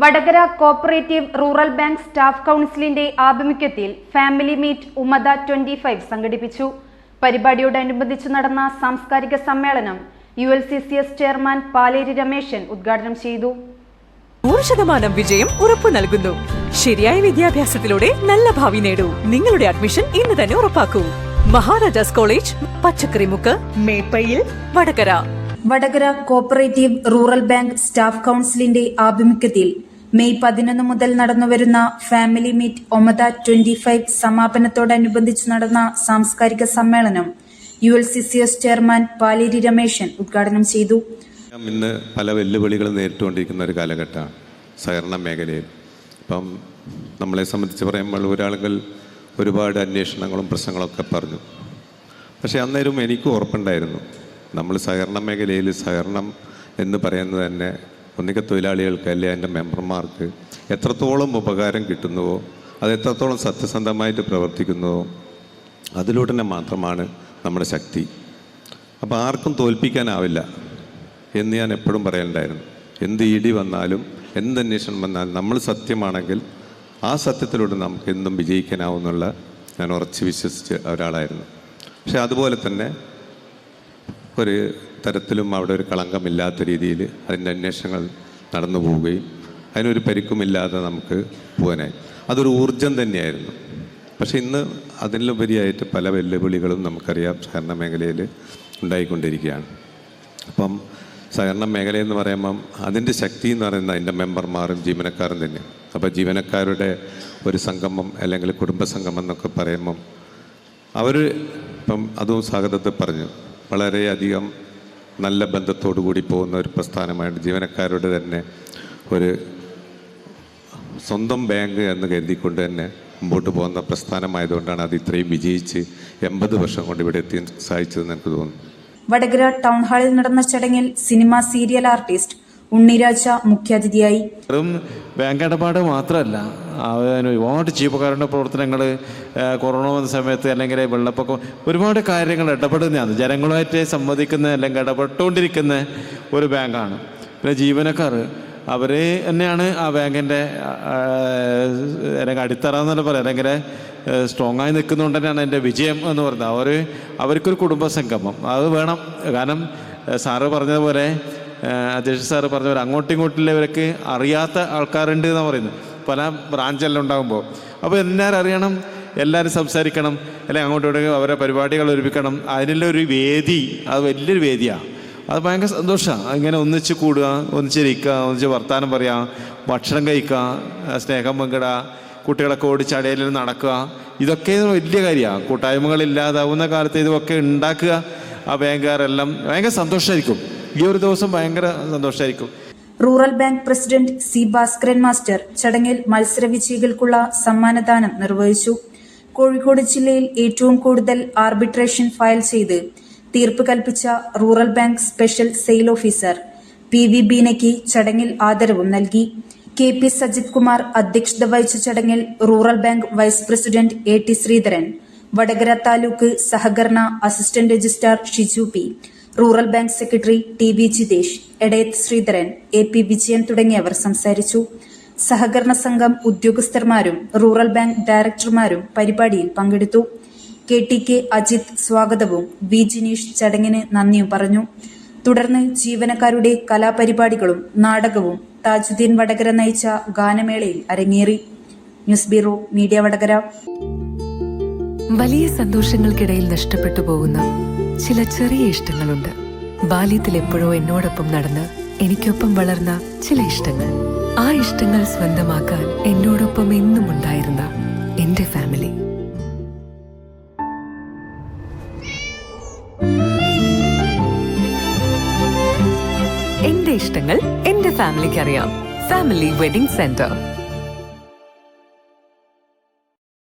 Vadakara cooperative rural bank staff കൗൺസിലിന്റെ ആഭിമുഖ്യത്തിൽ family meet ഉമദ 25 സംഘടിപ്പിച്ചു. പരിപാടിയോടനുബന്ധിച്ച് നടന്ന സാംസ്കാരിക സമ്മേളനം ULCCS ചെയർമാൻ പാലേരി രമേശൻ ഉദ്ഘാടനം ചെയ്തു. 100% വിജയം ഉറപ്പു നൽകുന്നു. ശരിയായ വിദ്യാഭ്യാസത്തിലൂടെ നല്ല ഭാവി നേടൂ. നിങ്ങളുടെ അഡ്മിഷൻ ഇന്ന് തന്നെ ഉറപ്പാക്കൂ. Maharajas College, Pachakkarimukku, Meppayil, Vadakara. Vadakara cooperative rural bank staff കൗൺസിലിന്റെ ആഭിമുഖ്യത്തിൽ മെയ് 11 മുതൽ നടന്നുവരുന്ന ഫാമിലി മീറ്റ് ഒമദ 25 സമാപനത്തോടനുബന്ധിച്ച് നടന്ന സാംസ്കാരിക സമ്മേളനം ULCCS ചെയർമാൻ പാലേരി രമേശൻ ഉദ്ഘാടനം ചെയ്തു. ഇന്ന് പല വെല്ലുവിളികളും നേരിട്ടുകൊണ്ടിരിക്കുന്ന ഒരു കാലഘട്ടമാണ് സഹകരണ മേഖലയിൽ. ഇപ്പം നമ്മളെ സംബന്ധിച്ച് പറയുമ്പോൾ ഒരാളുകൾ ഒരുപാട് അന്വേഷണങ്ങളും പ്രശ്നങ്ങളൊക്കെ പറഞ്ഞു. പക്ഷേ അന്നേരം എനിക്ക് ഉറപ്പുണ്ടായിരുന്നു, നമ്മൾ സഹകരണ മേഖലയിൽ സഹകരണം എന്ന് പറയുന്നത് തന്നെ ഒന്നിക്ക തൊഴിലാളികൾക്ക് അല്ലെങ്കിൽ അതിൻ്റെ മെമ്പർമാർക്ക് എത്രത്തോളം ഉപകാരം കിട്ടുന്നുവോ, അത് എത്രത്തോളം സത്യസന്ധമായിട്ട് പ്രവർത്തിക്കുന്നുവോ അതിലൂടെ തന്നെ മാത്രമാണ് നമ്മുടെ ശക്തി. അപ്പോൾ ആർക്കും തോൽപ്പിക്കാനാവില്ല എന്ന് ഞാൻ എപ്പോഴും പറയലുണ്ടായിരുന്നു. എന്ത് ഇടി വന്നാലും എന്ത് അന്വേഷണം വന്നാലും നമ്മൾ സത്യമാണെങ്കിൽ ആ സത്യത്തിലൂടെ നമുക്ക് എന്തും വിജയിക്കാനാവുന്നുള്ള ഞാൻ ഉറച്ച് വിശ്വസിച്ച ഒരാളായിരുന്നു. പക്ഷെ അതുപോലെ തന്നെ ഒരു തരത്തിലും അവിടെ ഒരു കളങ്കമില്ലാത്ത രീതിയിൽ അതിൻ്റെ അന്വേഷണങ്ങൾ നടന്നു പോവുകയും അതിനൊരു പരിക്കുമില്ലാതെ നമുക്ക് പോകാനായി അതൊരു ഊർജം തന്നെയായിരുന്നു. പക്ഷെ ഇന്ന് അതിലുപരിയായിട്ട് പല വെല്ലുവിളികളും നമുക്കറിയാം സഹകരണ മേഖലയിൽ ഉണ്ടായിക്കൊണ്ടിരിക്കുകയാണ്. അപ്പം സഹകരണ മേഖല എന്ന് പറയുമ്പം അതിൻ്റെ ശക്തി എന്ന് പറയുന്നത് അതിൻ്റെ മെമ്പർമാരും ജീവനക്കാരും തന്നെ. അപ്പോൾ ജീവനക്കാരുടെ ഒരു സംഗമം അല്ലെങ്കിൽ കുടുംബസംഗമം എന്നൊക്കെ പറയുമ്പം അവർ ഇപ്പം അതും സ്വാഗതത്തിൽ പറഞ്ഞു, വളരെയധികം നല്ല ബന്ധത്തോടു കൂടി പോകുന്ന ഒരു പ്രസ്ഥാനമായിട്ട് ജീവനക്കാരുടെ തന്നെ ഒരു സ്വന്തം ബാങ്ക് എന്ന് കരുതിക്കൊണ്ട് തന്നെ മുമ്പോട്ട് പോകുന്ന പ്രസ്ഥാനമായതുകൊണ്ടാണ് അത് ഇത്രയും വിജയിച്ച് 80 വർഷം കൊണ്ട് ഇവിടെ എത്തി സാധിച്ചതെന്ന് എനിക്ക് തോന്നുന്നു. വടകര ടൗൺ ഹാളിൽ നടന്ന ചടങ്ങിൽ സിനിമ സീരിയൽ ആർട്ടിസ്റ്റ് ഉണ്ണിരാജ മുഖ്യാതിഥിയായി. വെറും ബാങ്ക് ഇടപാട് മാത്രമല്ല, ഒരുപാട് ജീവകാരുണ്യ പ്രവർത്തനങ്ങൾ കൊറോണ വന്ന സമയത്ത് അല്ലെങ്കിൽ വെള്ളപ്പൊക്കം ഒരുപാട് കാര്യങ്ങൾ ഇടപെടുന്നതാണ്. ജനങ്ങളുമായിട്ട് സംവദിക്കുന്ന അല്ലെങ്കിൽ ഇടപെട്ടുകൊണ്ടിരിക്കുന്ന ഒരു ബാങ്കാണ്. പിന്നെ ജീവനക്കാർ അവർ തന്നെയാണ് ആ ബാങ്കിൻ്റെ അല്ലെങ്കിൽ അടിത്തറ എന്നല്ല പറയാം, അല്ലെങ്കിൽ സ്ട്രോങ് ആയി നിൽക്കുന്നതുകൊണ്ട് തന്നെയാണ് എൻ്റെ വിജയം എന്ന് പറയുന്നത്. അവർക്കൊരു കുടുംബസംഗമം അത് വേണം. കാരണം സാറ് പറഞ്ഞതുപോലെ, അധ്യക്ഷ സാറ് പറഞ്ഞ പോലെ അങ്ങോട്ടും ഇങ്ങോട്ടും ഇവർക്ക് അറിയാത്ത ആൾക്കാരുണ്ട് എന്നാണ് പറയുന്നത് പല ബ്രാഞ്ചെല്ലാം ഉണ്ടാകുമ്പോൾ. അപ്പോൾ എല്ലാവരും അറിയണം, എല്ലാവരും സംസാരിക്കണം, അല്ലെങ്കിൽ അങ്ങോട്ടും ഇങ്ങോട്ടും അവരെ പരിപാടികൾ ഒരുമിക്കണം. അതിനുള്ളൊരു വേദി, അത് വലിയൊരു വേദിയാണ്. അത് ഭയങ്കര സന്തോഷമാണ്. ഇങ്ങനെ ഒന്നിച്ച് കൂടുക, ഒന്നിച്ചിരിക്കുക, ഒന്നിച്ച് വർത്തമാനം പറയുക, ഭക്ഷണം കഴിക്കുക, സ്നേഹം പങ്കിടുക, കുട്ടികളൊക്കെ ഓടിച്ചടയിൽ നടക്കുക, ഇതൊക്കെ വലിയ കാര്യമാണ്. കൂട്ടായ്മകളില്ലാതാവുന്ന കാലത്ത് ഇതൊക്കെ ഉണ്ടാക്കുക. ആ ബാങ്കുകാരെല്ലാം ഭയങ്കര സന്തോഷമായിരിക്കും. ഈ ഒരു ദിവസം ഭയങ്കര സന്തോഷമായിരിക്കും. Rural bank president C Bhaskaran master ചടങ്ങിൽ മത്സരവിജയികൾക്കുള്ള സമ്മാനദാനം നിർവഹിച്ചു. കോഴിക്കോട് ജില്ലയിൽ ഏറ്റവും കൂടുതൽ ആർബിട്രേഷൻ ഫയൽ ചെയ്ത് തീർപ്പ് കൽപ്പിച്ച rural bank special sale officer PV ബീനയ്ക്ക് ചടങ്ങിൽ ആദരവും നൽകി. KP സജിത് കുമാർ അധ്യക്ഷത വഹിച്ച ചടങ്ങിൽ rural bank vice president AT Sreedharan, Vadakara taluk സഹകരണ assistant registrar Shiju P, rural bank secretary TV Jithesh, Edayath Sreedharan, AP Vijayan തുടങ്ങിയവർ സംസാരിച്ചു. സഹകരണ സംഘം ഉദ്യോഗസ്ഥന്മാരും റൂറൽ ബാങ്ക് ഡയറക്ടർമാരും പരിപാടിയിൽ പങ്കെടുത്തു. KTK അജിത് സ്വാഗതവും V ജിനീഷ് ചടങ്ങിന് നന്ദിയും പറഞ്ഞു. തുടർന്ന് ജീവനക്കാരുടെ കലാപരിപാടികളും നാടകവും താജുദ്ദീൻ വടകര നയിച്ച ഗാനമേളയിൽ അരങ്ങേറി. News bureau media Vadakara. വലിയ സന്തോഷങ്ങൾക്കിടയിൽ നഷ്ടപ്പെട്ടു പോകുന്ന ചില ചെറിയ ഇഷ്ടങ്ങളുണ്ട്. ബാല്യത്തിൽ എപ്പോഴോ എന്നോടൊപ്പം നടന്ന് എനിക്കൊപ്പം വളർന്ന ചില ഇഷ്ടങ്ങൾ. ആ ഇഷ്ടങ്ങൾ സ്വന്തമാക്കാൻ എന്നോടൊപ്പം എന്നും ഉണ്ടായിരുന്ന എന്റെ ഫാമിലി. എന്റെ ഇഷ്ടങ്ങൾ എന്റെ ഫാമിലിക്ക് അറിയാം. Family wedding centre.